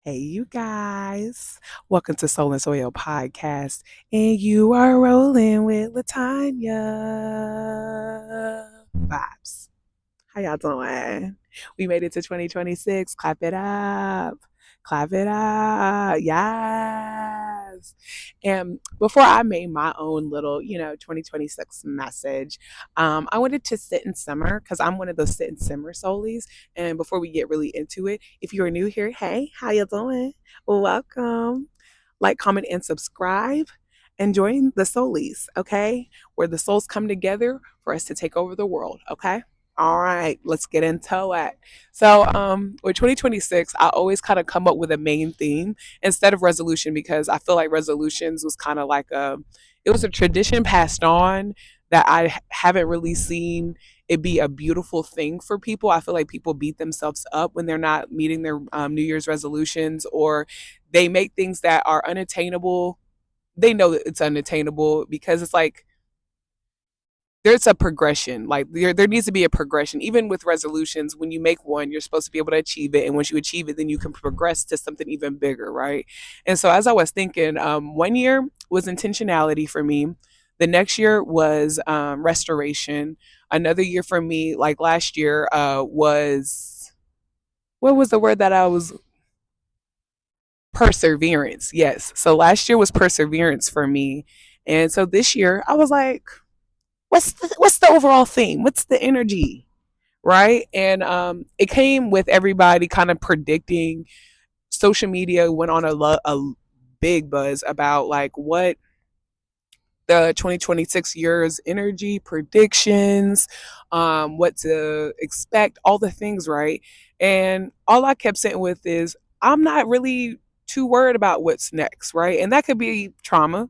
Hey, you guys. Welcome to Soul and Soil Podcast. And you are rolling with Latanya Vibes. How y'all doing? We made it to 2026. Clap it up. Clap it up. Yes. And before I made my own little, 2026 message, I wanted to sit and simmer because I'm one of those sit and simmer soulies. And before we get really into it, if you're new here, hey, how you doing? Welcome. Like, comment, and subscribe. And join the soulies, okay? Where the souls come together for us to take over the world, okay? All right, let's get into it. So, with 2026, I always kind of come up with a main theme instead of resolution because I feel like resolutions was kind of like it was a tradition passed on that I haven't really seen it be a beautiful thing for people. I feel like people beat themselves up when they're not meeting their New Year's resolutions, or they make things that are unattainable. They know that it's unattainable because it's like there's a progression. Like there needs to be a progression. Even with resolutions, when you make one, you're supposed to be able to achieve it. And once you achieve it, then you can progress to something even bigger, right? And so as I was thinking, one year was intentionality for me. The next year was restoration. Another year for me, like last year, was what was the word that I was perseverance. Yes. So last year was perseverance for me. And so this year I was like, what's the overall theme? What's the energy? Right. And it came with everybody kind of predicting. Social media went on a big buzz about like what the 2026 year's energy predictions, what to expect, all the things, right? And all I kept sitting with is I'm not really too worried about what's next, right? And that could be trauma.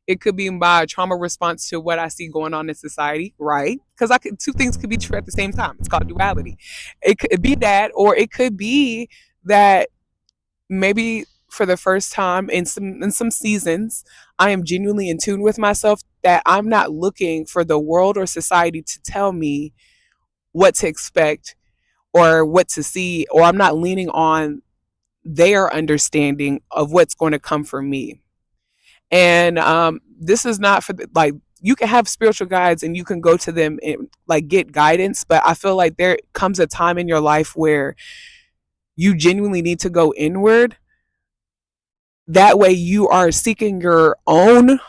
It could be my trauma response to what I see going on in society, right? Because I could two things could be true at the same time. It's called duality. It could be that, or it could be that maybe for the first time in some seasons, I am genuinely in tune with myself that I'm not looking for the world or society to tell me what to expect or what to see, or I'm not leaning on their understanding of what's going to come for me. And this is not for like you can have spiritual guides and you can go to them and like get guidance, but I feel like there comes a time in your life where you genuinely need to go inward. That way you are seeking your own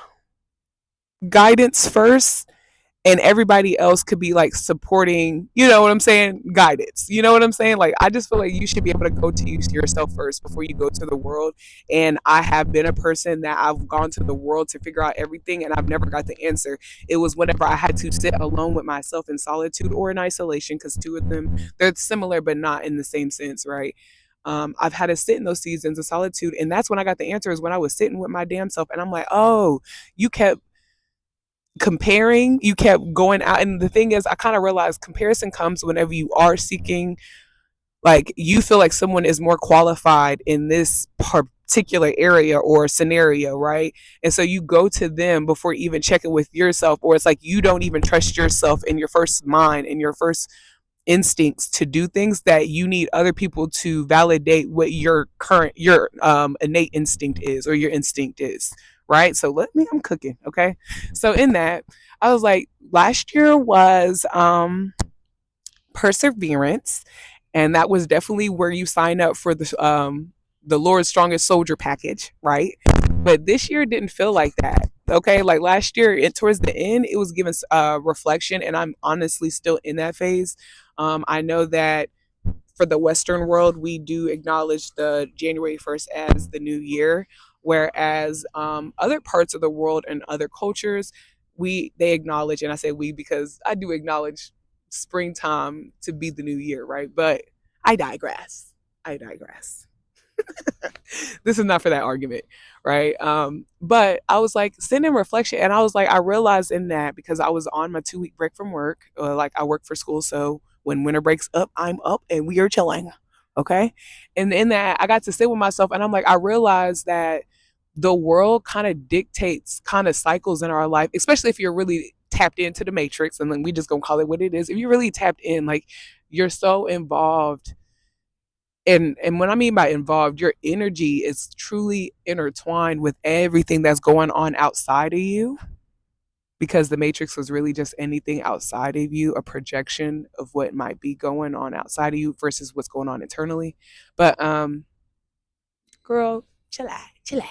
guidance first, and everybody else could be like supporting, you know what I'm saying, guidance. You know what I'm saying? Like I just feel like you should be able to go to yourself first before you go to the world. And I have been a person that I've gone to the world to figure out everything and I've never got the answer. It was whenever I had to sit alone with myself in solitude or in isolation, because two of them, they're similar but not in the same sense, right? I've had to sit in those seasons of solitude, and that's when I got the answers, when I was sitting with my damn self and I'm like, oh, you kept comparing, you kept going out. And the thing is, I kind of realized comparison comes whenever you are seeking, like you feel like someone is more qualified in this particular area or scenario, right? And so you go to them before even checking with yourself, or it's like you don't even trust yourself in your first mind and your first instincts to do things, that you need other people to validate what your innate instinct is, or your instinct is, right? So let me, I'm cooking, okay? So in that, I was like, last year was perseverance, and that was definitely where you sign up for the Lord's strongest soldier package, right? But this year didn't feel like that. Okay, like last year, towards the end, it was given reflection, and I'm honestly still in that phase. I know that for the Western world, we do acknowledge the January 1st as the new year, whereas other parts of the world and other cultures, they acknowledge, and I say we because I do acknowledge springtime to be the new year, right? But I digress. I digress. This is not for that argument, right? But I was like sitting in reflection, and I was like, I realized in that because I was on my 2 week break from work, like I work for school, so when winter breaks up, I'm up and we are chilling, okay? And in that, I got to sit with myself, and I'm like, I realized that the world kind of dictates kind of cycles in our life, especially if you're really tapped into the matrix, and then we just gonna call it what it is. If you're really tapped in, like you're so involved And what I mean by involved, your energy is truly intertwined with everything that's going on outside of you, because the matrix was really just anything outside of you, a projection of what might be going on outside of you versus what's going on internally. But girl, chill out, chill out.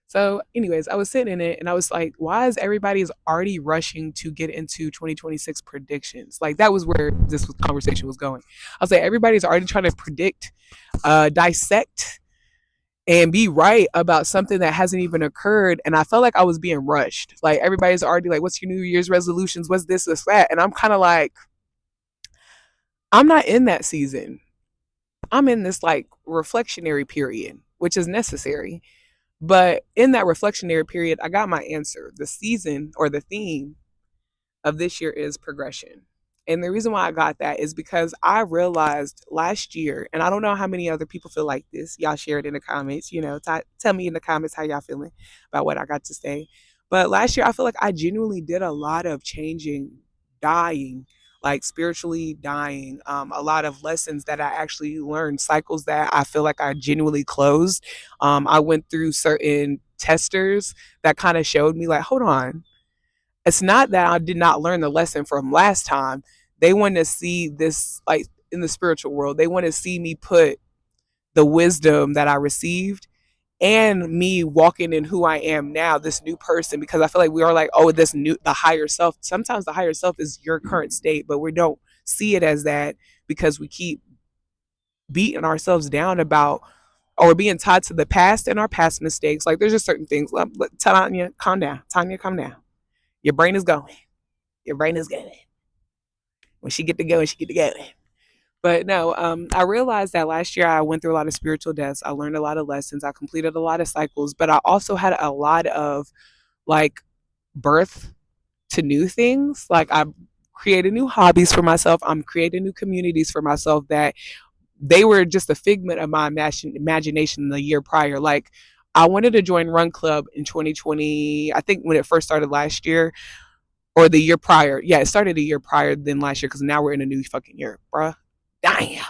So, anyways, I was sitting in it and I was like, why is everybody's already rushing to get into 2026 predictions? Like, that was where conversation was going. I was like, everybody's already trying to predict, dissect, and be right about something that hasn't even occurred. And I felt like I was being rushed. Like, everybody's already like, what's your New Year's resolutions? What's this, what's that? And I'm kind of like, I'm not in that season. I'm in this like reflectionary period, which is necessary. But in that reflectionary period, I got my answer. The season or the theme of this year is progression. And the reason why I got that is because I realized last year, and I don't know how many other people feel like this. Y'all share it in the comments. Tell me in the comments how y'all feeling about what I got to say. But last year, I feel like I genuinely did a lot of changing, dying, like spiritually dying. A lot of lessons that I actually learned, cycles that I feel like I genuinely closed. I went through certain testers that kind of showed me, like, hold on, it's not that I did not learn the lesson from last time. They want to see this, like, in the spiritual world. They want to see me put the wisdom that I received and me walking in who I am now, this new person, because I feel like we are like, oh, the higher self. Sometimes the higher self is your current state, but we don't see it as that because we keep beating ourselves down about or being tied to the past and our past mistakes. Like, there's just certain things. Tanya, calm down. Tanya, calm down. Your brain is going. Your brain is going. When she get to going, she get to going. But no, I realized that last year I went through a lot of spiritual deaths. I learned a lot of lessons. I completed a lot of cycles, but I also had a lot of like birth to new things. Like, I created new hobbies for myself. I'm creating new communities for myself that they were just a figment of my imagination the year prior. Like, I wanted to join Run Club in 2020. I think when it first started last year, or the year prior. Yeah, it started a year prior than last year because now we're in a new fucking year, bruh. Damn.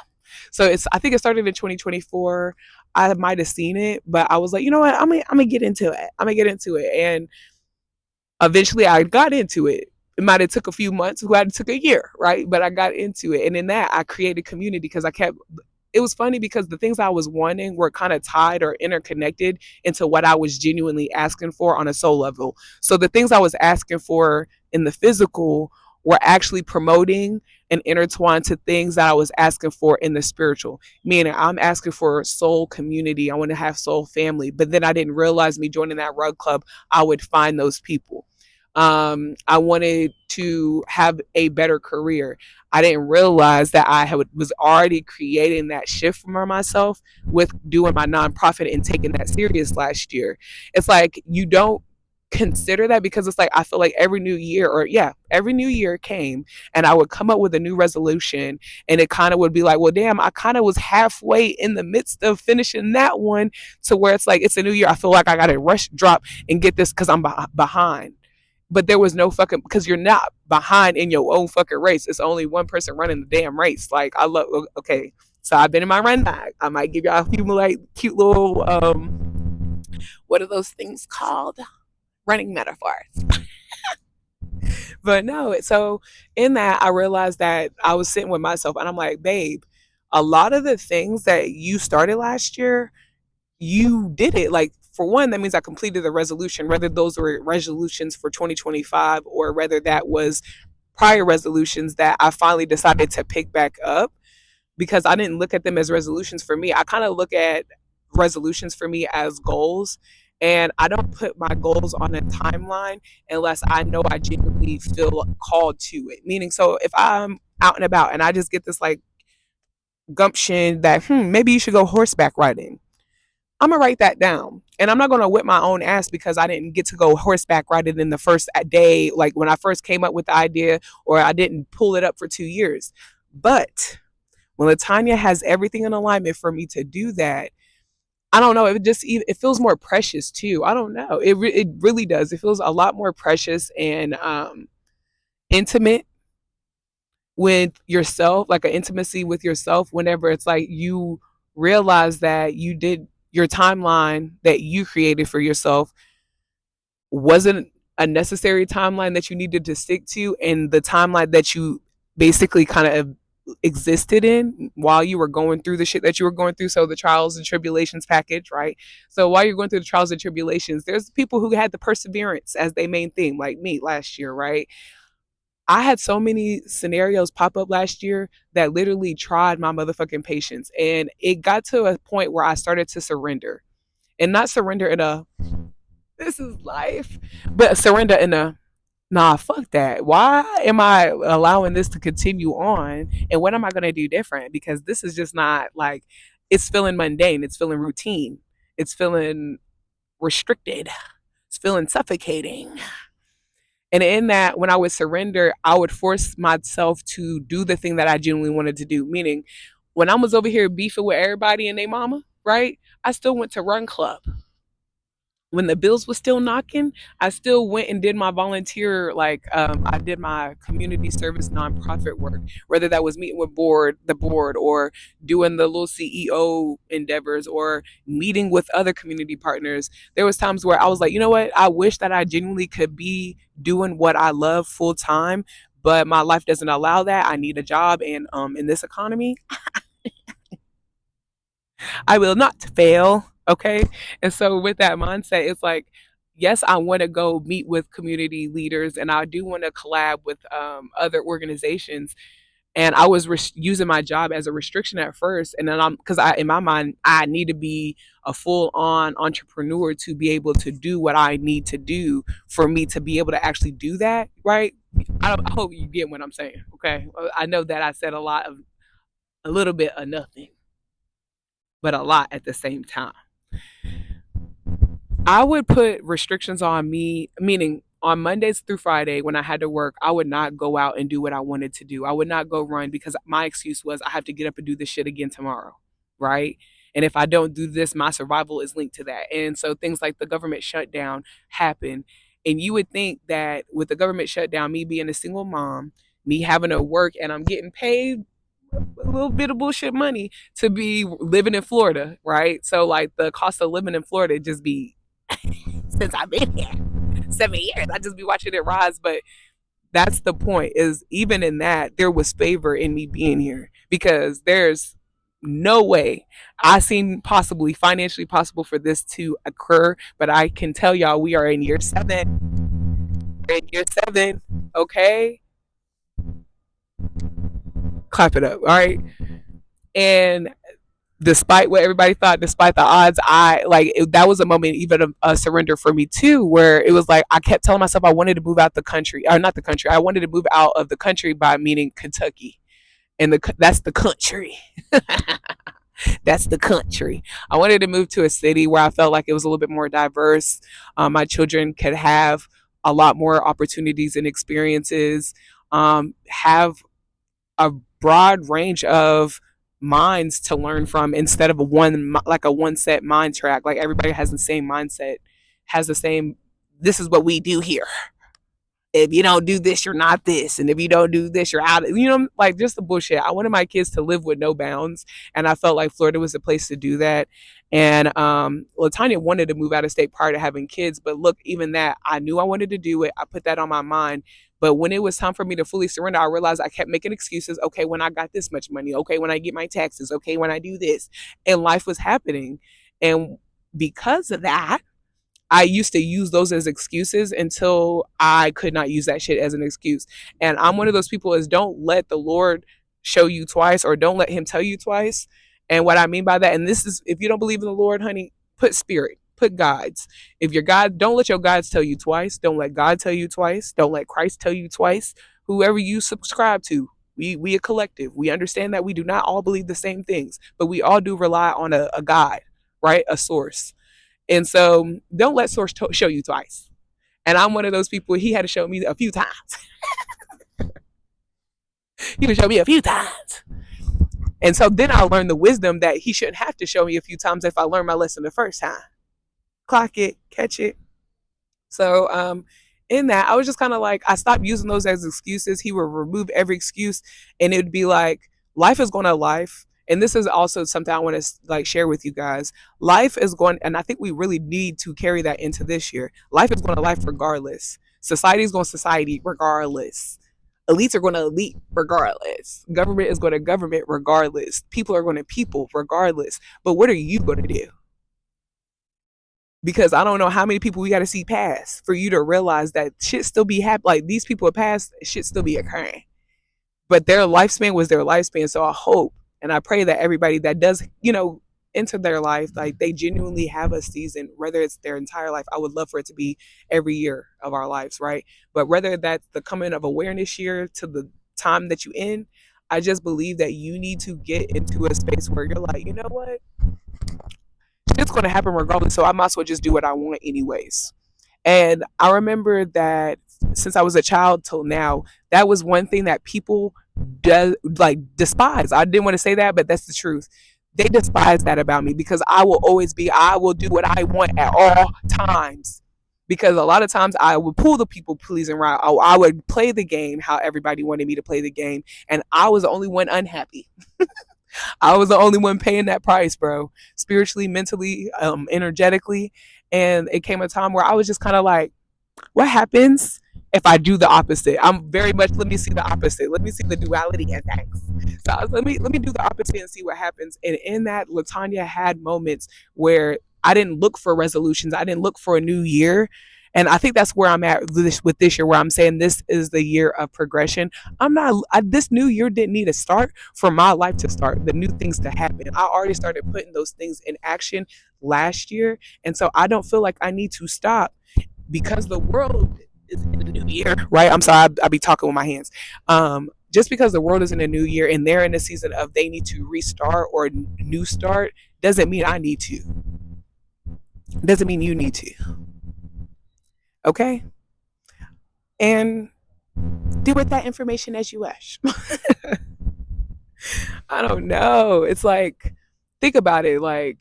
So I think it started in 2024. I might have seen it, but I was like, you know what? I'm gonna get into it. I'm gonna get into it, and eventually I got into it. It might have took a few months, it might have took a year, right? But I got into it, and in that I created community because I kept. It was funny because the things I was wanting were kind of tied or interconnected into what I was genuinely asking for on a soul level. So the things I was asking for in the physical were actually promoting and intertwined to things that I was asking for in the spiritual. Meaning, I'm asking for soul community. I want to have soul family. But then I didn't realize me joining that rug club, I would find those people. I wanted to have a better career. I didn't realize that was already creating that shift for myself with doing my nonprofit and taking that serious last year. It's like you don't consider that because it's like I feel like every new year came and I would come up with a new resolution and it kind of would be like, well, damn, I kind of was halfway in the midst of finishing that one to where it's like it's a new year. I feel like I got to rush drop and get this because I'm behind. But there was no fucking, because you're not behind in your own fucking race. It's only one person running the damn race. Like, I love, okay, so I've been in my run bag. I might give y'all a few like cute little what are those things called, running metaphors. But no, so in that I realized that I was sitting with myself and I'm like, babe, a lot of the things that you started last year, you did it. Like, for one, that means I completed the resolution, whether those were resolutions for 2025 or whether that was prior resolutions that I finally decided to pick back up, because I didn't look at them as resolutions for me. I kind of look at resolutions for me as goals. And I don't put my goals on a timeline unless I know I genuinely feel called to it. Meaning, so if I'm out and about and I just get this like gumption that, maybe you should go horseback riding, I'm gonna write that down. And I'm not gonna whip my own ass because I didn't get to go horseback riding in the first day, like when I first came up with the idea, or I didn't pull it up for 2 years. But when Latanya has everything in alignment for me to do that, I don't know. It feels more precious too. I don't know. It really does. It feels a lot more precious and intimate with yourself, like an intimacy with yourself. Whenever it's like you realize that you did your timeline that you created for yourself wasn't a necessary timeline that you needed to stick to, and the timeline that you basically kind of existed in while you were going through the shit that you were going through. So the trials and tribulations package, right? So while you're going through the trials and tribulations, there's people who had the perseverance as their main theme, like me last year, right? I had so many scenarios pop up last year that literally tried my motherfucking patience. And it got to a point where I started to surrender, and not surrender in a this is life, but surrender in a nah, fuck that. Why am I allowing this to continue on? And what am I going to do different? Because this is just not like, it's feeling mundane. It's feeling routine. It's feeling restricted. It's feeling suffocating. And in that, when I would surrender, I would force myself to do the thing that I genuinely wanted to do. Meaning, when I was over here beefing with everybody and their mama, right? I still went to Run Club. When the bills was still knocking, I still went and did my volunteer, like I did my community service nonprofit work, whether that was meeting with the board, or doing the little CEO endeavors, or meeting with other community partners. There was times where I was like, you know what? I wish that I genuinely could be doing what I love full time, but my life doesn't allow that. I need a job, and in this economy, I will not fail. Okay. And so with that mindset, it's like, yes, I want to go meet with community leaders, and I do want to collab with other organizations. And I was using my job as a restriction at first. And then because in my mind, I need to be a full on entrepreneur to be able to do what I need to do for me to be able to actually do that. Right. I hope you get what I'm saying. Okay. I know that I said a little bit of nothing, but a lot at the same time. I would put restrictions on me, meaning on Mondays through Friday when I had to work, I would not go out and do what I wanted to do. I would not go run because my excuse was I have to get up and do this shit again tomorrow, right? And if I don't do this, my survival is linked to that. And so things like the government shutdown happen. And you would think that with the government shutdown, me being a single mom, me having to work, and I'm getting paid a little bit of bullshit money to be living in Florida, right? So like the cost of living in Florida just be since I've been here 7 years, I just be watching it rise. But that's the point, is even in that there was favor in me being here, because there's no way I seen possibly financially possible for this to occur. But I can tell y'all we are in year 7. We're in year 7. Okay. Clap it up. All right. And despite what everybody thought, despite the odds, that was a moment, even a surrender for me too, where it was like I kept telling myself I wanted to move out the country, or not the country. I wanted to move out of the country, by meaning Kentucky, and that's the country. That's the country. I wanted to move to a city where I felt like it was a little bit more diverse. My children could have a lot more opportunities and experiences. Have a broad range of minds to learn from, instead of a one set mind track. Like everybody has the same mindset, has the same, this is what we do here. If you don't do this, you're not this, and if you don't do this, you're out. Like just the bullshit. I wanted my kids to live with no bounds, and I felt like Florida was the place to do that. And Latanya wanted to move out of state prior to having kids, but look, even that, I knew I wanted to do it. I put that on my mind. But when it was time for me to fully surrender, I realized I kept making excuses. Okay, when I got this much money. Okay, when I get my taxes. Okay, when I do this. And life was happening. And because of that, I used to use those as excuses until I could not use that shit as an excuse. And I'm one of those people, is don't let the Lord show you twice, or don't let him tell you twice. And what I mean by that, and this is, if you don't believe in the Lord, honey, put spirit, put guides. If your God, don't let your guides tell you twice. Don't let God tell you twice. Don't let Christ tell you twice. Whoever you subscribe to, we a collective. We understand that we do not all believe the same things, but we all do rely on a guide, right? A source. And so don't let source show you twice. And I'm one of those people, he had to show me a few times. He would show me a few times. And so then I learned the wisdom that he shouldn't have to show me a few times if I learned my lesson the first time. Clock it, catch it. So in that, I was just kind of like, I stopped using those as excuses. He would remove every excuse, and it would be like, life is going to life. And this is also something I want to like share with you guys. Life is going, and I think we really need to carry that into this year. Life is going to life regardless. Society is going to society regardless. Elites are going to elite regardless. Government is going to government regardless. People are going to people regardless. But what are you going to do? Because I don't know how many people we got to see pass for you to realize that shit still be happening. Like these people have passed, shit still be occurring. But their lifespan was their lifespan. So I hope and I pray that everybody that does, enter their life, like they genuinely have a season, whether it's their entire life. I would love for it to be every year of our lives, right? But whether that's the coming of awareness year to the time that you end, I just believe that you need to get into a space where you're like, you know what? It's going to happen regardless. So I might as well just do what I want anyways. And I remember that since I was a child till now, that was one thing that people despise. I didn't want to say that, but that's the truth. They despise that about me because I will do what I want at all times. Because a lot of times I would pull the people pleasing route. I would play the game how everybody wanted me to play the game. And I was the only one unhappy. I was the only one paying that price, bro. Spiritually, mentally, energetically. And it came a time where I was just kind of like, what happens if I do the opposite? I'm very much, let me see the opposite. Let me see the duality in things. So let me do the opposite and see what happens. And in that, Latanya had moments where I didn't look for resolutions. I didn't look for a new year. And I think that's where I'm at with this year, where I'm saying this is the year of progression. This new year didn't need a start for my life to start, the new things to happen. I already started putting those things in action last year. And so I don't feel like I need to stop because the world is in a new year, right? I'm sorry, I be talking with my hands. Just because the world is in a new year and they're in a season of they need to restart or new start doesn't mean I need to. Doesn't mean you need to. Okay? And do with that information as you wish. I don't know. It's like, think about it. Like,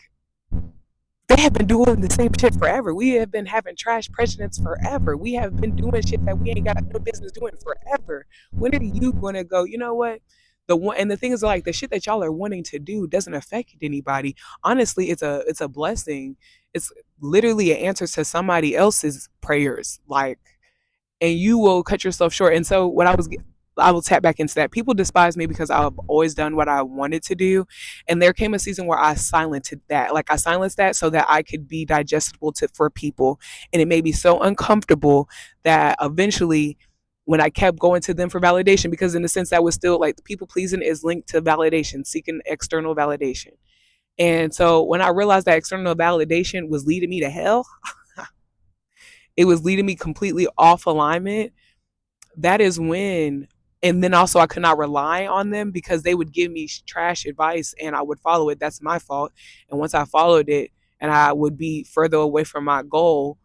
they have been doing the same shit forever. We have been having trash presidents forever. We have been doing shit that we ain't got no business doing forever. When are you gonna go, you know what? The thing is, like, the shit that y'all are wanting to do doesn't affect anybody. Honestly, it's a blessing. It's literally an answer to somebody else's prayers. Like, and you will cut yourself short. And so I will tap back into that. People despise me because I've always done what I wanted to do. And there came a season where I silenced that. Like I silenced that so that I could be digestible for people. And it made me so uncomfortable that eventually when I kept going to them for validation, because in a sense that was still like people pleasing is linked to validation, seeking external validation. And so when I realized that external validation was leading me to hell, it was leading me completely off alignment. That is when, and then also I could not rely on them because they would give me trash advice and I would follow it. That's my fault. And once I followed it and I would be further away from my goal,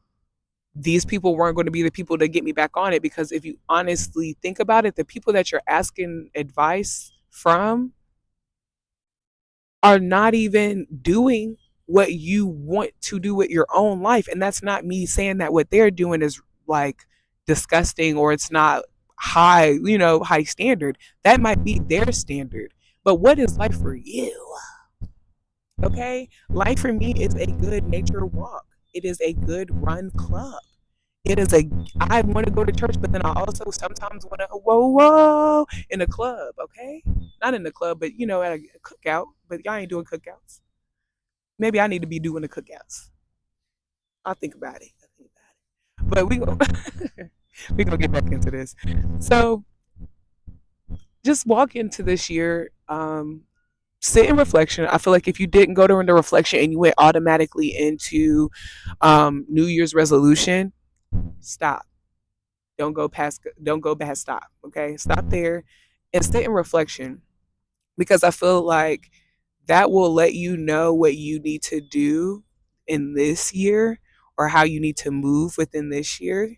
these people weren't going to be the people to get me back on it. Because if you honestly think about it, the people that you're asking advice from are not even doing what you want to do with your own life. And that's not me saying that what they're doing is like disgusting or it's not high standard. That might be their standard. But what is life for you? Okay? Life for me is a good nature walk. It is a good run club. I want to go to church, but then I also sometimes want to, whoa, in a club, okay? Not in the club, but at a cookout. But y'all ain't doing cookouts. Maybe I need to be doing the cookouts. I'll think about it. But we gonna get back into this. So just walk into this year, sit in reflection. I feel like if you didn't go during the reflection and you went automatically into New Year's resolution, stop. Don't go past. Stop. Okay, stop there and sit in reflection, because I feel like that will let you know what you need to do in this year or how you need to move within this year.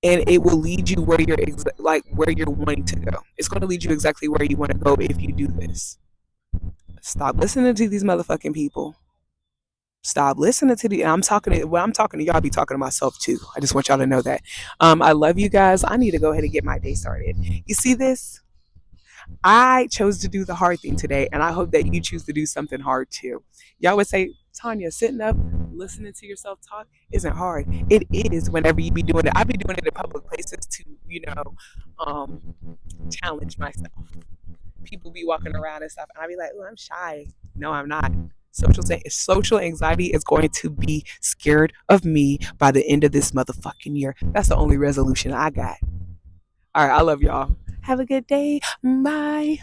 And it will lead you where where you're wanting to go. It's going to lead you exactly where you want to go if you do this. Stop listening to these motherfucking people. Stop listening to I'm talking to y'all, I be talking to myself too. I just want y'all to know that. I love you guys. I need to go ahead and get my day started. You see this? I chose to do the hard thing today, and I hope that you choose to do something hard too. Y'all would say, Tanya, sitting up, listening to yourself talk isn't hard. It is whenever you be doing it. I be doing it in public places to, um, challenge myself. People be walking around and stuff, and I be like, oh, I'm shy. No, I'm not. Social anxiety is going to be scared of me by the end of this motherfucking year. That's the only resolution I got. All right, I love y'all. Have a good day. Bye.